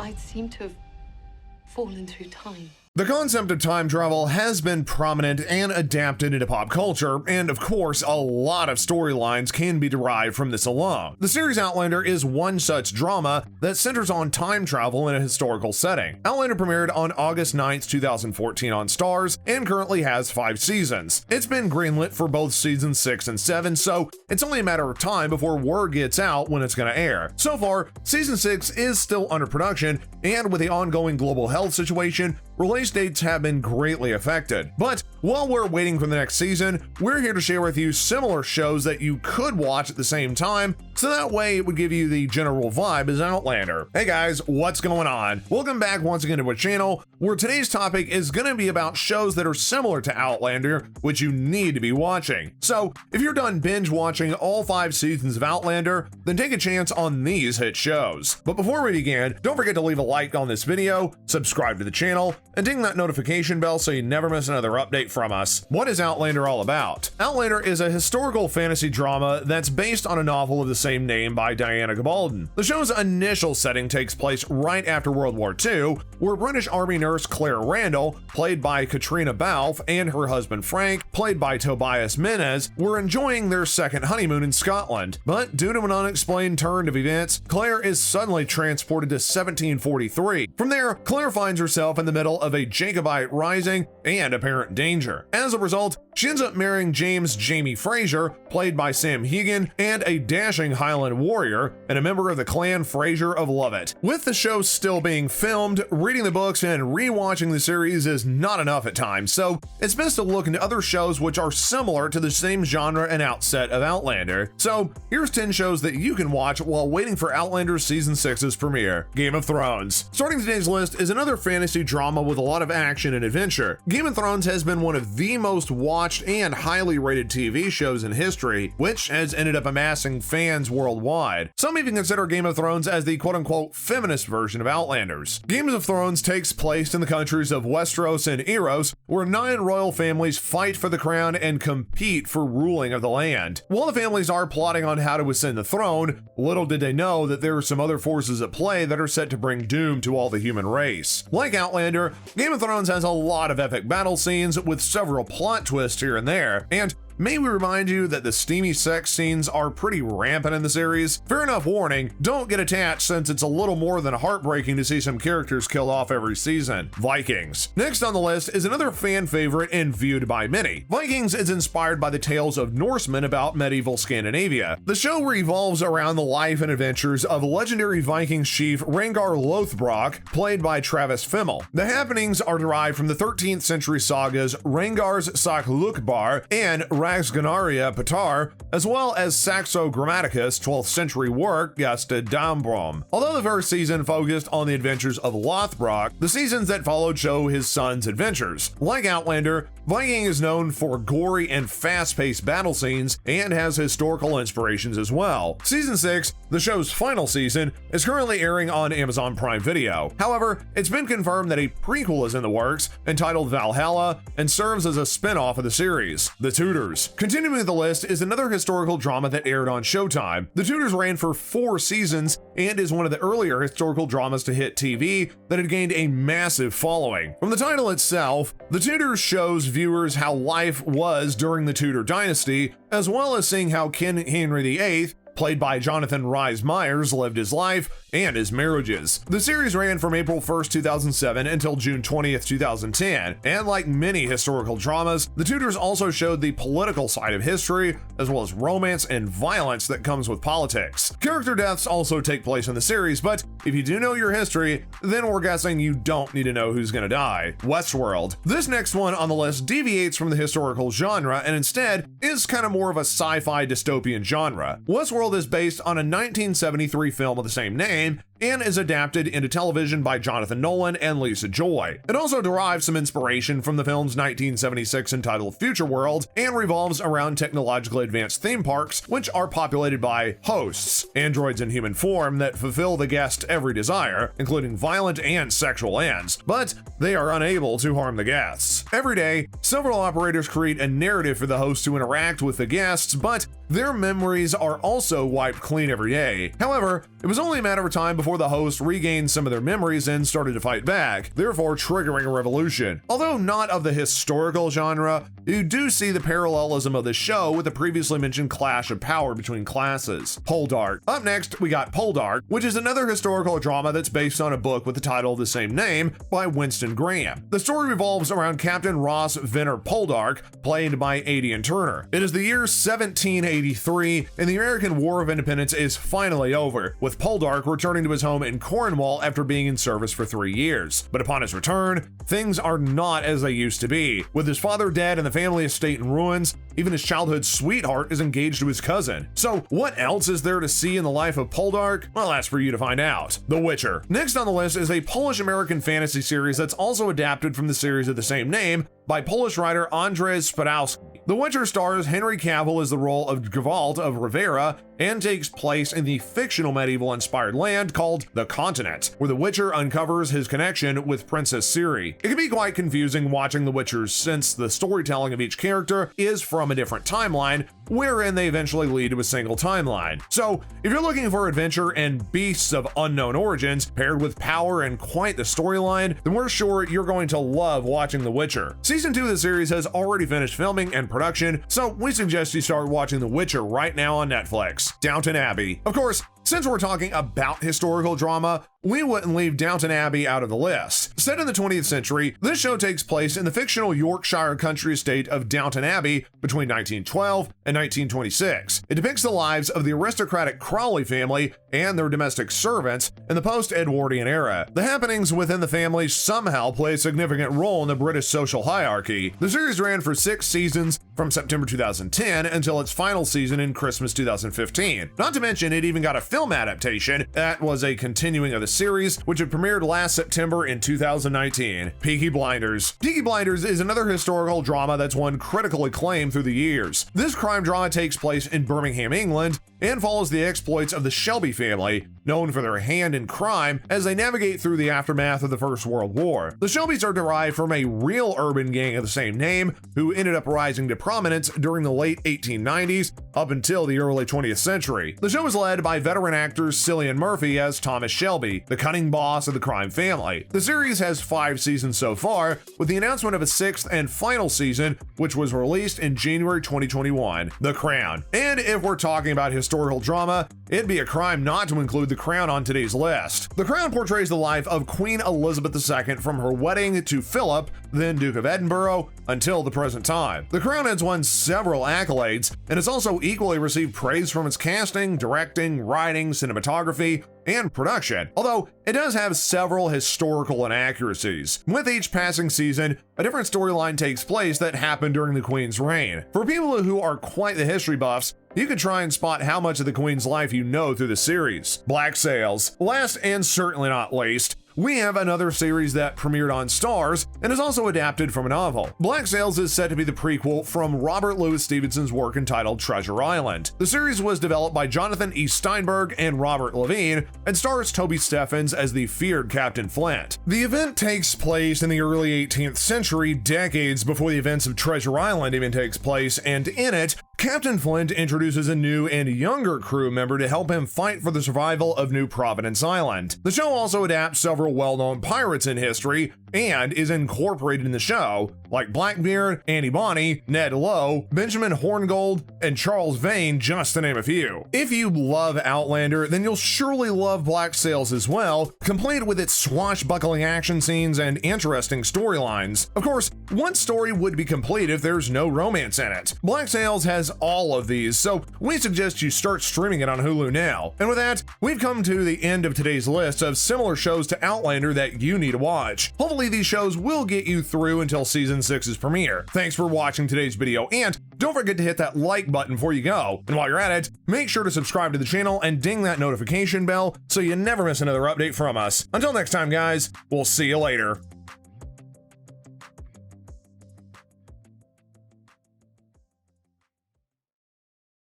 I'd seem to have fallen through time. The concept of time travel has been prominent and adapted into pop culture, and of course, a lot of storylines can be derived from this alone. The series Outlander is one such drama that centers on time travel in a historical setting. Outlander premiered on August 9th, 2014 on Starz, and currently has 5 seasons. It's been greenlit for both seasons 6 and 7, so it's only a matter of time before word gets out when it's gonna air. So far, season 6 is still under production, and with the ongoing global health situation, release dates have been greatly affected. But while we're waiting for the next season, we're here to share with you similar shows that you could watch at the same time, so that way it would give you the general vibe as Outlander. Hey guys, what's going on? Welcome back once again to our channel, where today's topic is going to be about shows that are similar to Outlander, which you need to be watching. So if you're done binge watching all 5 seasons of Outlander, then take a chance on these hit shows. But before we begin, don't forget to leave a like on this video, subscribe to the channel, and ding that notification bell so you never miss another update from us. What is Outlander all about? Outlander is a historical fantasy drama that's based on a novel of the same name by Diana Gabaldon. The show's initial setting takes place right after World War II, where British Army nurse Claire Randall, played by Katrina Balfe, and her husband Frank, played by Tobias Menzies, were enjoying their second honeymoon in Scotland. But due to an unexplained turn of events, Claire is suddenly transported to 1743. From there, Claire finds herself in the middle of a Jacobite rising and apparent danger. As a result, she ends up marrying James Jamie Fraser, played by Sam Hegan, and a dashing Highland warrior and a member of the Clan Fraser of Lovett. With the show still being filmed, reading the books and rewatching the series is not enough at times, so it's best to look into other shows which are similar to the same genre and outset of Outlander. So here's 10 shows that you can watch while waiting for Outlander Season 6's premiere. Game of Thrones. Starting today's list is another fantasy drama with a lot of action and adventure. Game of Thrones has been one of the most watched and highly rated TV shows in history, which has ended up amassing fans worldwide. Some even consider Game of Thrones as the quote-unquote feminist version of Outlanders. Game of Thrones takes place in the countries of Westeros and Eros, where 9 royal families fight for the crown and compete for ruling of the land. While the families are plotting on how to ascend the throne, little did they know that there are some other forces at play that are set to bring doom to all the human race. Like Outlander, Game of Thrones has a lot of epic battle scenes with several plot twists here and there, and may we remind you that the steamy sex scenes are pretty rampant in the series? Fair enough warning, don't get attached since it's a little more than heartbreaking to see some characters killed off every season. Vikings. Next on the list is another fan favorite and viewed by many. Vikings is inspired by the tales of Norsemen about medieval Scandinavia. The show revolves around the life and adventures of legendary Viking chief Rhaegar Lothbrok, played by Travis Fimmel. The happenings are derived from the 13th century sagas Rhaegar's Saklukbar and Ragsganaria Patar, as well as Saxo Grammaticus' 12th century work Gesta Dambrom. Although the first season focused on the adventures of Lothbrok, the seasons that followed show his son's adventures. Like Outlander, Viking is known for gory and fast-paced battle scenes and has historical inspirations as well. Season 6, the show's final season, is currently airing on Amazon Prime Video. However, it's been confirmed that a prequel is in the works, entitled Valhalla, and serves as a spin-off of the series. The Tudors. Continuing the list is another historical drama that aired on Showtime. The Tudors ran for 4 seasons and is one of the earlier historical dramas to hit TV that had gained a massive following. From the title itself, The Tudors shows viewers how life was during the Tudor dynasty, as well as seeing how King Henry VIII, played by Jonathan Rhys Meyers, lived his life and his marriages. The series ran from April 1st, 2007 until June 20th, 2010, and like many historical dramas, The Tudors also showed the political side of history, as well as romance and violence that comes with politics. Character deaths also take place in the series, but if you do know your history, then we're guessing you don't need to know who's gonna die. Westworld. This next one on the list deviates from the historical genre and instead is kind of more of a sci-fi dystopian genre. Westworld is based on a 1973 film of the same name and is adapted into television by Jonathan Nolan and Lisa Joy. It also derives some inspiration from the film's 1976 entitled Future World and revolves around technologically advanced theme parks, which are populated by hosts, androids in human form that fulfill the guest's every desire, including violent and sexual ends, but they are unable to harm the guests. Every day, several operators create a narrative for the hosts to interact with the guests, but their memories are also wiped clean every day. However, it was only a matter of time before before the host regained some of their memories and started to fight back, therefore triggering a revolution. Although not of the historical genre, you do see the parallelism of the show with the previously mentioned clash of power between classes. Poldark. Up next, we got Poldark, which is another historical drama that's based on a book with the title of the same name by Winston Graham. The story revolves around Captain Ross Venner Poldark, played by Aidan Turner. It is the year 1783, and the American War of Independence is finally over, with Poldark returning to his home in Cornwall after being in service for 3 years. But upon his return, things are not as they used to be. With his father dead and the family estate in ruins, even his childhood sweetheart is engaged to his cousin. So what else is there to see in the life of Poldark? Well, that's for you to find out. The Witcher. Next on the list is a Polish-American fantasy series that's also adapted from the series of the same name by Polish writer Andrzej Spadowski. The Witcher stars Henry Cavill as the role of Geralt of Rivera and takes place in the fictional medieval-inspired land called the Continent, where the Witcher uncovers his connection with Princess Ciri. It can be quite confusing watching The Witcher since the storytelling of each character is from a different timeline, wherein they eventually lead to a single timeline. So, if you're looking for adventure and beasts of unknown origins paired with power and quite the storyline, then we're sure you're going to love watching The Witcher. Season 2 of the series has already finished filming and production, so we suggest you start watching The Witcher right now on Netflix. Downton Abbey. Of course, since we're talking about historical drama, we wouldn't leave Downton Abbey out of the list. Set in the 20th century, this show takes place in the fictional Yorkshire country estate of Downton Abbey between 1912 and 1926. It depicts the lives of the aristocratic Crawley family and their domestic servants in the post-Edwardian era. The happenings within the family somehow play a significant role in the British social hierarchy. The series ran for 6 seasons from September 2010 until its final season in Christmas 2015. Not to mention, it even got a film adaptation that was a continuing of the series, which had premiered last September in 2019. Peaky Blinders. Peaky Blinders is another historical drama that's won critical acclaim through the years. This crime drama takes place in Birmingham, England, and follows the exploits of the Shelby family, known for their hand in crime, as they navigate through the aftermath of the First World War. The Shelbys are derived from a real urban gang of the same name, who ended up rising to prominence during the late 1890s up until the early 20th century. The show is led by veteran actor Cillian Murphy as Thomas Shelby, the cunning boss of the crime family. The series has 5 seasons so far, with the announcement of a 6th and final season, which was released in January 2021. The Crown. And if we're talking about historical drama, it'd be a crime not to include The Crown on today's list. The Crown portrays the life of Queen Elizabeth II from her wedding to Philip, then Duke of Edinburgh, until the present time. The Crown has won several accolades and has also equally received praise from its casting, directing, writing, cinematography, and production, although it does have several historical inaccuracies. With each passing season, a different storyline takes place that happened during the Queen's reign. For people who are quite the history buffs, you can try and spot how much of the Queen's life you know through the series. Black Sails. Last and certainly not least, we have another series that premiered on Starz and is also adapted from a novel. Black Sails is said to be the prequel from Robert Louis Stevenson's work entitled Treasure Island. The series was developed by Jonathan E. Steinberg and Robert Levine and stars Toby Stephens as the feared Captain Flint. The event takes place in the early 18th century, decades before the events of Treasure Island even takes place, and in it, Captain Flint introduces a new and younger crew member to help him fight for the survival of New Providence Island. The show also adapts several well-known pirates in history and is incorporated in the show, like Blackbeard, Annie Bonny, Ned Lowe, Benjamin Hornigold, and Charles Vane, just to name a few. If you love Outlander, then you'll surely love Black Sails as well, complete with its swashbuckling action scenes and interesting storylines. Of course, what story would be complete if there's no romance in it? Black Sails has all of these, so we suggest you start streaming it on Hulu now. And with that, we've come to the end of today's list of similar shows to Outlander that you need to watch. Hopefully these shows will get you through until season 6's premiere. Thanks for watching today's video, and don't forget to hit that like button before you go. And while you're at it, make sure to subscribe to the channel and ding that notification bell so you never miss another update from us. Until next time, guys, we'll see you later.